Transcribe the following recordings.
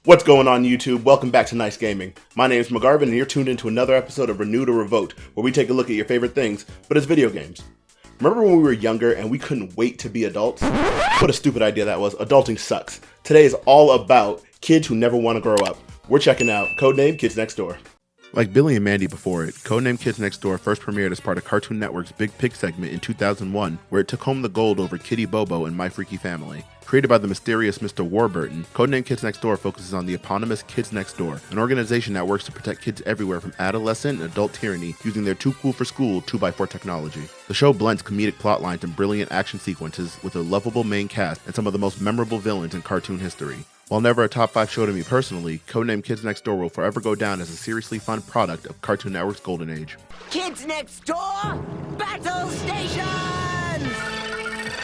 What's going on YouTube? Welcome back to Nice Gaming. My name is McGarvin and you're tuned into another episode of Renewed or Revoked, where we take a look at your favorite things, but it's video games. Remember when we were younger and we couldn't wait to be adults? What a stupid idea that was. Adulting sucks. Today is all about kids who never want to grow up. We're checking out Codename Kids Next Door. Like Billy and Mandy before it, Codename Kids Next Door first premiered as part of Cartoon Network's Big Pig segment in 2001, where it took home the gold over Kitty Bobo and My Freaky Family. Created by the mysterious Mr. Warburton, Codename Kids Next Door focuses on the eponymous Kids Next Door, an organization that works to protect kids everywhere from adolescent and adult tyranny using their too cool for school 2x4 technology. The show blends comedic plotlines and brilliant action sequences with a lovable main cast and some of the most memorable villains in cartoon history. While never a top 5 show to me personally, Codename Kids Next Door will forever go down as a seriously fun product of Cartoon Network's golden age. Kids Next Door, Battle Stations!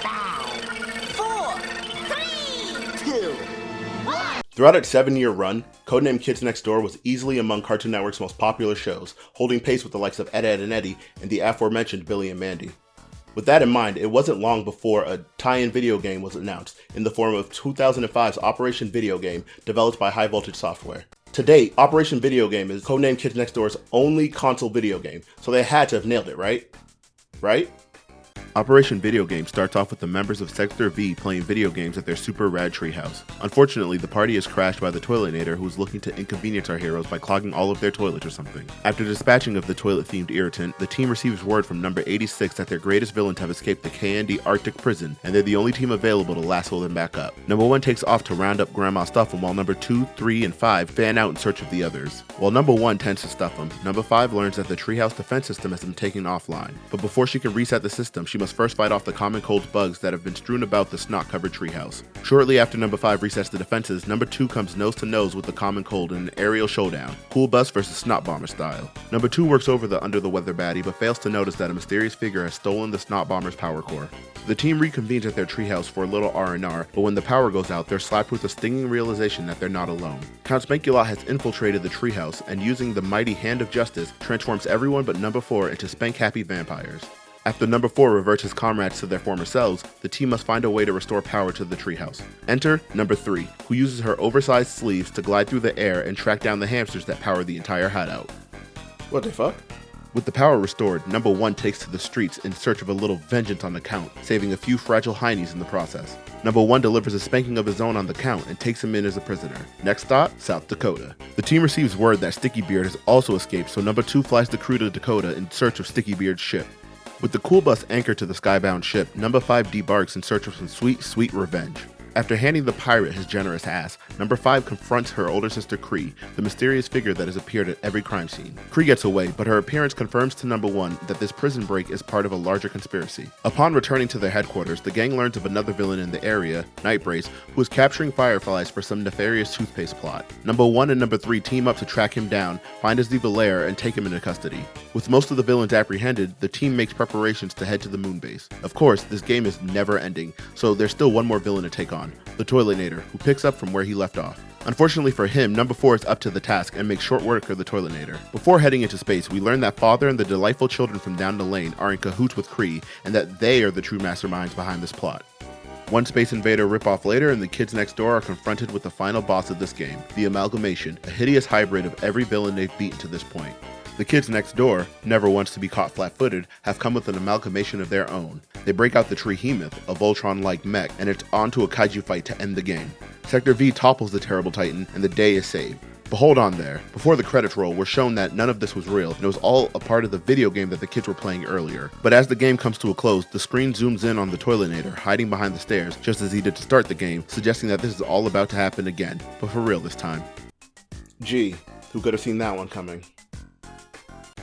5, 4, 3, 2, 1. Throughout its 7-year run, Codename Kids Next Door was easily among Cartoon Network's most popular shows, holding pace with the likes of Ed, Edd and Eddy and the aforementioned Billy and Mandy. With that in mind, it wasn't long before a tie-in video game was announced in the form of 2005's Operation V.I.D.E.O.G.A.M.E, developed by High Voltage Software. To date, Operation V.I.D.E.O.G.A.M.E is Codename Kids Next Door's only console video game, so they had to have nailed it, right? Right? Operation V.I.D.E.O.G.A.M.E starts off with the members of Sector V playing video games at their super rad treehouse. Unfortunately, the party is crashed by the Toiletator, who is looking to inconvenience our heroes by clogging all of their toilets or something. After dispatching of the toilet-themed irritant, the team receives word from number 86 that their greatest villains have escaped the KND Arctic prison, and they're the only team available to lasso them back up. Number 1 takes off to round up Grandma Stuff'em, while number 2, 3, and 5 fan out in search of the others. While number 1 tends to stuff them, number 5 learns that the treehouse defense system has been taken offline. But before she can reset the system, she must first fight off the common cold bugs that have been strewn about the snot-covered treehouse. Shortly after number 5 resets the defenses, number 2 comes nose to nose with the common cold in an aerial showdown, Cool Bus versus Snot Bomber style. Number 2 works over the under-the-weather baddie, but fails to notice that a mysterious figure has stolen the Snot Bomber's power core. The team reconvenes at their treehouse for a little R&R, but when the power goes out, they're slapped with the stinging realization that they're not alone. Count Spankulot has infiltrated the treehouse, and using the mighty Hand of Justice, transforms everyone but number 4 into spank-happy vampires. After number 4 reverts his comrades to their former selves, the team must find a way to restore power to the treehouse. Enter number 3, who uses her oversized sleeves to glide through the air and track down the hamsters that power the entire hideout. What the fuck? With the power restored, number 1 takes to the streets in search of a little vengeance on the Count, saving a few fragile heinies in the process. Number 1 delivers a spanking of his own on the Count and takes him in as a prisoner. Next stop, South Dakota. The team receives word that Sticky Beard has also escaped, so number 2 flies the crew to Dakota in search of Sticky Beard's ship. With the Cool Bus anchored to the skybound ship, number 5 debarks in search of some sweet, sweet revenge. After handing the pirate his generous ass, number 5 confronts her older sister Cree, the mysterious figure that has appeared at every crime scene. Cree gets away, but her appearance confirms to number 1 that this prison break is part of a larger conspiracy. Upon returning to their headquarters, the gang learns of another villain in the area, Nightbrace, who is capturing fireflies for some nefarious toothpaste plot. Number 1 and number 3 team up to track him down, find his evil lair, and take him into custody. With most of the villains apprehended, the team makes preparations to head to the moon base. Of course, this game is never ending, so there's still one more villain to take on, the Toiletator, who picks up from where he left off. Unfortunately for him, number 4 is up to the task and makes short work of the Toiletator. Before heading into space, we learn that Father and the delightful children from down the lane are in cahoots with Cree, and that they are the true masterminds behind this plot. One Space Invader ripoff later, and the kids next door are confronted with the final boss of this game, the Amalgamation, a hideous hybrid of every villain they've beaten to this point. The kids next door, never once to be caught flat-footed, have come with an amalgamation of their own. They break out the Treehemoth, a Voltron-like mech, and it's on to a kaiju fight to end the game. Sector V topples the terrible titan, and the day is saved. But hold on there. Before the credits roll, we're shown that none of this was real, and it was all a part of the video game that the kids were playing earlier. But as the game comes to a close, the screen zooms in on the Toiletator, hiding behind the stairs, just as he did to start the game, suggesting that this is all about to happen again, but for real this time. Gee, who could have seen that one coming?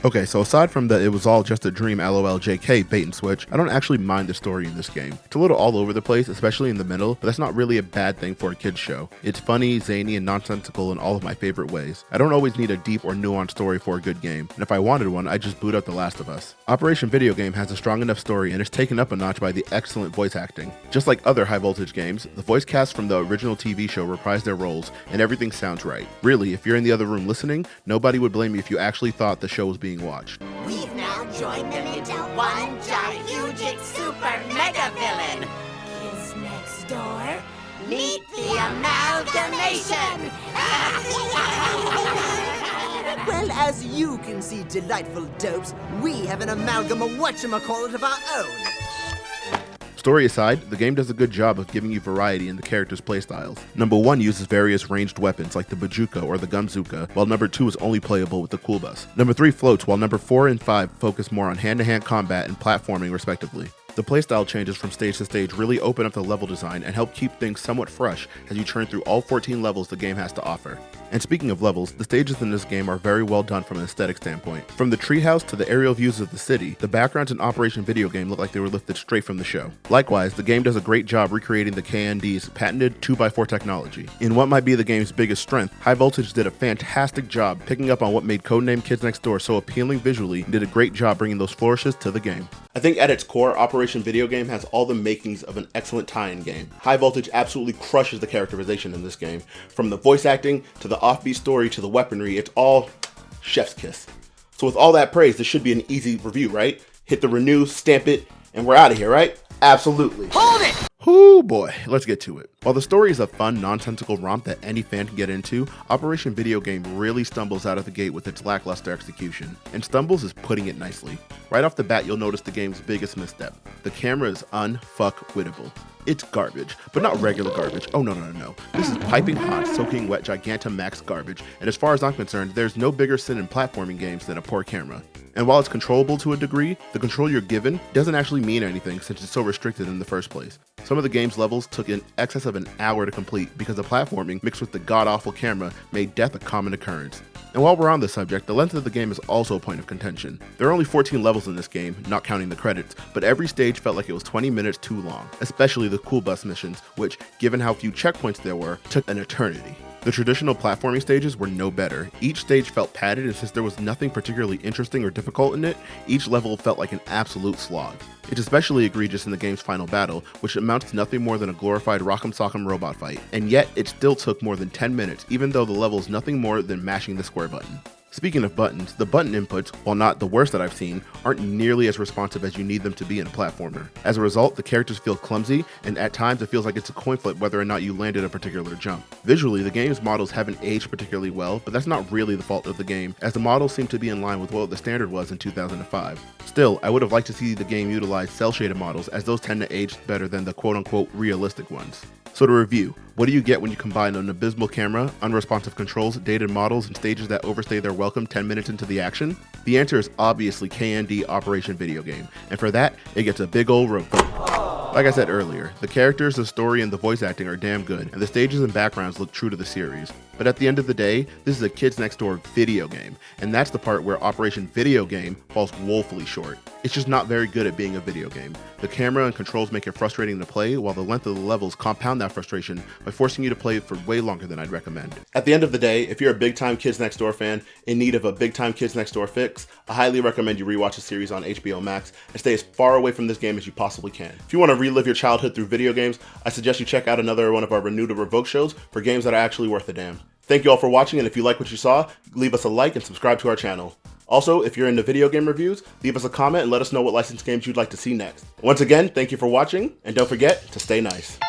Okay, so aside from the it was all just a dream LOL JK bait and switch, I don't actually mind the story in this game. It's a little all over the place, especially in the middle, but that's not really a bad thing for a kid's show. It's funny, zany, and nonsensical in all of my favorite ways. I don't always need a deep or nuanced story for a good game, and if I wanted one, I'd just boot up The Last of Us. Operation V.I.D.E.O.G.A.M.E has a strong enough story and is taken up a notch by the excellent voice acting. Just like other high voltage games, the voice cast from the original TV show reprise their roles, and everything sounds right. Really, if you're in the other room listening, nobody would blame you if you actually thought the show was being watched. We've now joined them into one gigantic super mega villain. Kids Next Door, meet the Amalgamation! As you can see, delightful dopes, we have an amalgam of whatchamacallit of our own. Story aside, the game does a good job of giving you variety in the characters' playstyles. Number 1 uses various ranged weapons like the bazooka or the gumzooka, while number 2 is only playable with the Coolbus. Number 3 floats, while number 4 and 5 focus more on hand-to-hand combat and platforming respectively. The playstyle changes from stage to stage really open up the level design and help keep things somewhat fresh as you churn through all 14 levels the game has to offer. And speaking of levels, the stages in this game are very well done from an aesthetic standpoint. From the treehouse to the aerial views of the city, the backgrounds in Operation V.I.D.E.O.G.A.M.E look like they were lifted straight from the show. Likewise, the game does a great job recreating the KND's patented 2x4 technology. In what might be the game's biggest strength, High Voltage did a fantastic job picking up on what made Codename Kids Next Door so appealing visually and did a great job bringing those flourishes to the game. I think at its core, Operation V.I.D.E.O.G.A.M.E has all the makings of an excellent tie-in game. High Voltage absolutely crushes the characterization in this game. From the voice acting, to the offbeat story, to the weaponry, it's all chef's kiss. So with all that praise, this should be an easy review, right? Hit the renew, stamp it, and we're out of here, right? Absolutely. Hold it! Oh boy, let's get to it. While the story is a fun, nonsensical romp that any fan can get into, Operation V.I.D.E.O.G.A.M.E really stumbles out of the gate with its lackluster execution. And stumbles is putting it nicely. Right off the bat, you'll notice the game's biggest misstep. The camera is unfuck-wittable. It's garbage, but not regular garbage. Oh no. This is piping hot, soaking wet Gigantamax garbage, and as far as I'm concerned, there's no bigger sin in platforming games than a poor camera. And while it's controllable to a degree, the control you're given doesn't actually mean anything since it's so restricted in the first place. Some of the game's levels took in excess of an hour to complete because the platforming mixed with the god-awful camera made death a common occurrence. And while we're on this subject, the length of the game is also a point of contention. There are only 14 levels in this game, not counting the credits, but every stage felt like it was 20 minutes too long, especially the Cool Bus missions, which, given how few checkpoints there were, took an eternity. The traditional platforming stages were no better. Each stage felt padded, and since there was nothing particularly interesting or difficult in it, each level felt like an absolute slog. It's especially egregious in the game's final battle, which amounts to nothing more than a glorified rock'em sock'em robot fight, and yet it still took more than 10 minutes, even though the level is nothing more than mashing the square button. Speaking of buttons, the button inputs, while not the worst that I've seen, aren't nearly as responsive as you need them to be in a platformer. As a result, the characters feel clumsy, and at times it feels like it's a coin flip whether or not you landed a particular jump. Visually, the game's models haven't aged particularly well, but that's not really the fault of the game, as the models seem to be in line with what the standard was in 2005. Still, I would have liked to see the game utilize cel-shaded models, as those tend to age better than the quote-unquote realistic ones. So to review, what do you get when you combine an abysmal camera, unresponsive controls, dated models, and stages that overstay their welcome 10 minutes into the action? The answer is obviously KND Operation V.I.D.E.O.G.A.M.E, and for that, it gets a big ol' Revoke. Like I said earlier, the characters, the story, and the voice acting are damn good, and the stages and backgrounds look true to the series. But at the end of the day, this is a Kids Next Door video game, and that's the part where Operation V.I.D.E.O.G.A.M.E falls woefully short. It's just not very good at being a video game. The camera and controls make it frustrating to play, while the length of the levels compound that frustration by forcing you to play for way longer than I'd recommend. At the end of the day, if you're a big-time Kids Next Door fan in need of a big-time Kids Next Door fix, I highly recommend you rewatch the series on HBO Max and stay as far away from this game as you possibly can. If you want to relive your childhood through video games, I suggest you check out another one of our Renew to Revoke shows for games that are actually worth a damn. Thank you all for watching, and if you like what you saw, leave us a like and subscribe to our channel. Also, if you're into video game reviews, leave us a comment and let us know what licensed games you'd like to see next. Once again, thank you for watching, and don't forget to stay nice.